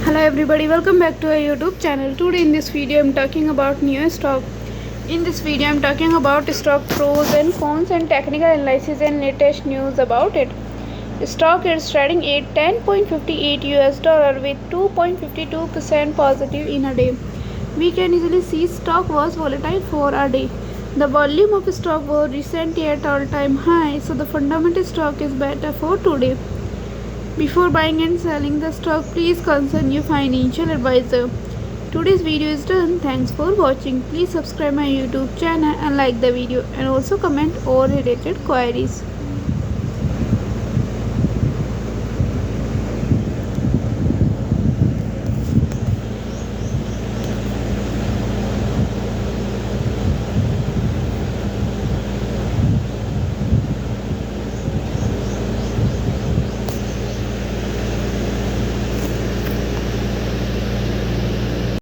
Hello everybody, welcome back to our YouTube channel. Today in this video I'm talking about NIO stock. In this video I'm talking about stock pros and cons and technical analysis and latest news about it. Stock is trading at 10.58 US dollar with 2.52% positive in a day. We can easily see stock was volatile for a day. The volume of stock was recently at all-time high, so the fundamental stock is better for today. Before buying and selling the stock, please consult your financial advisor. Today's video is done. Thanks for watching. Please subscribe my YouTube channel and like the video and also comment all related queries.